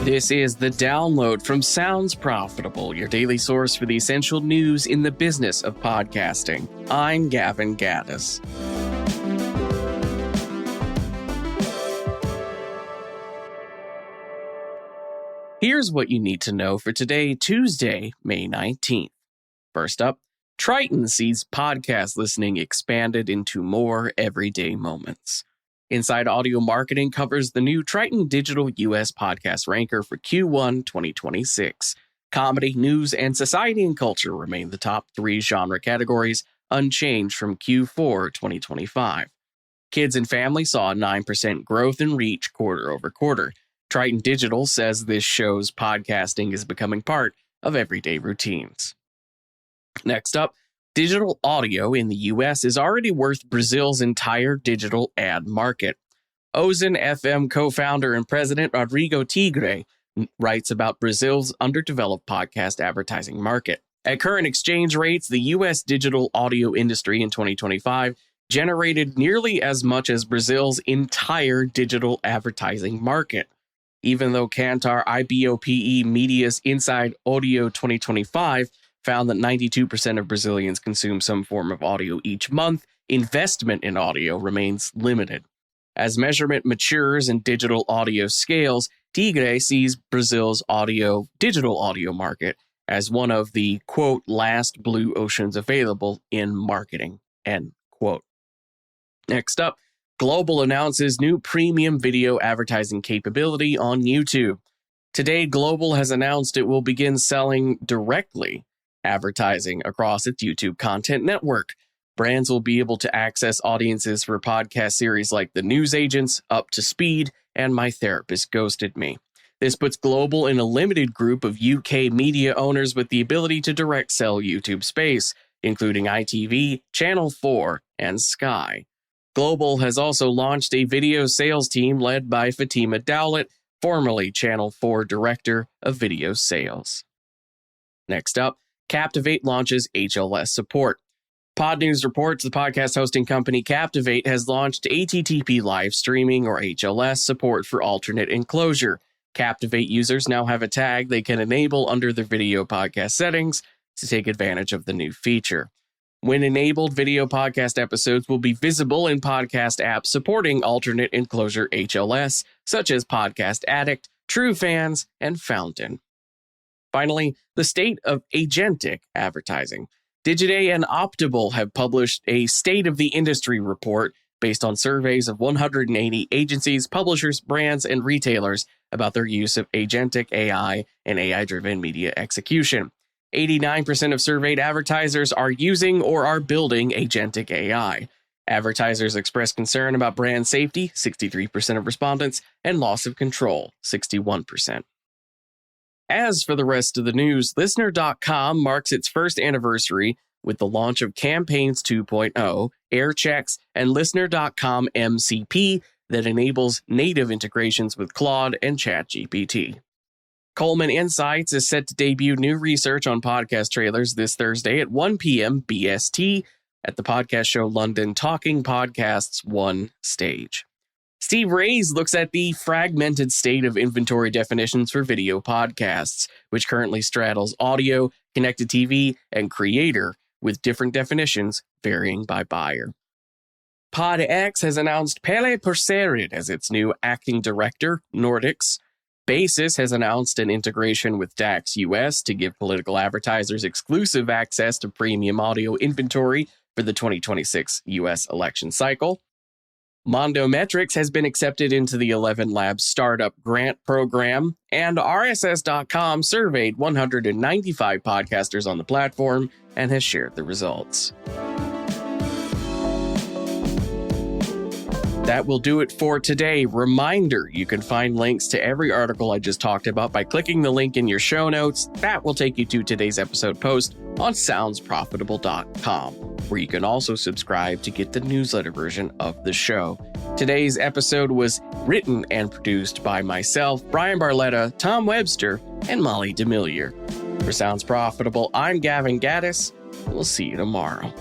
This is The Download from Sounds Profitable, your daily source for the essential news in the business of podcasting. I'm Gavin Gaddis. Here's what you need to know for today, Tuesday, May 19th. First up, Triton sees podcast listening expanded into more everyday moments. Inside Audio Marketing covers the new Triton Digital US podcast ranker for Q1 2026. Comedy, news, and society and culture remain the top 3 genre categories, unchanged from Q4 2025. Kids and family saw a 9% growth in reach quarter over quarter. Triton Digital says this shows podcasting is becoming part of everyday routines. Next up, digital audio in the US is already worth Brazil's entire digital ad market. Ozon FM co-founder and president Rodrigo Tigre writes about Brazil's underdeveloped podcast advertising market. At current exchange rates, the US digital audio industry in 2025 generated nearly as much as Brazil's entire digital advertising market. Even though Kantar IBOPE Media's Inside Audio 2025 found that 92% of Brazilians consume some form of audio each month, investment in audio remains limited. As measurement matures and digital audio scales, Tigre sees Brazil's digital audio market as one of the, quote, last blue oceans available in marketing, end quote. Next up, Global announces new premium video advertising capability on YouTube. Today, Global has announced it will begin selling directly advertising across its YouTube content network. Brands will be able to access audiences for podcast series like The News Agents, Up to Speed, and My Therapist Ghosted Me. This puts Global in a limited group of UK media owners with the ability to direct sell YouTube space, including ITV, Channel 4, and Sky. Global has also launched a video sales team led by Fatima Dowlett, formerly Channel 4 Director of Video Sales. Next up, Captivate launches HLS support. Pod News reports the podcast hosting company Captivate has launched HTTP live streaming or HLS support for alternate enclosure. Captivate users now have a tag they can enable under their video podcast settings to take advantage of the new feature. When enabled, video podcast episodes will be visible in podcast apps supporting alternate enclosure HLS, such as Podcast Addict, True Fans, and Fountain. Finally, the state of agentic advertising. Digiday and Optible have published a State of the Industry report based on surveys of 180 agencies, publishers, brands, and retailers about their use of agentic AI and AI-driven media execution. 89% of surveyed advertisers are using or are building agentic AI. Advertisers express concern about brand safety, 63% of respondents, and loss of control, 61%. As for the rest of the news, Listener.com marks its first anniversary with the launch of Campaigns 2.0, Air Checks, and Listener.com MCP that enables native integrations with Claude and ChatGPT. Coleman Insights is set to debut new research on podcast trailers this Thursday at 1 p.m. BST at the podcast show London Talking Podcasts 1 stage. Steve Reyes looks at the fragmented state of inventory definitions for video podcasts, which currently straddles audio, connected TV, and creator, with different definitions varying by buyer. PodX has announced Pele Perserid as its new acting director, Nordics. Basis has announced an integration with DAX US to give political advertisers exclusive access to premium audio inventory for the 2026 US election cycle. Mondometrics has been accepted into the 11 Labs Startup Grant Program, and RSS.com surveyed 195 podcasters on the platform and has shared the results. That will do it for today. Reminder, you can find links to every article I just talked about by clicking the link in your show notes. That will take you to today's episode post on soundsprofitable.com, where you can also subscribe to get the newsletter version of the show. Today's episode was written and produced by myself, Brian Barletta, Tom Webster, and Molly DeMillier. For Sounds Profitable, I'm Gavin Gaddis. We'll see you tomorrow.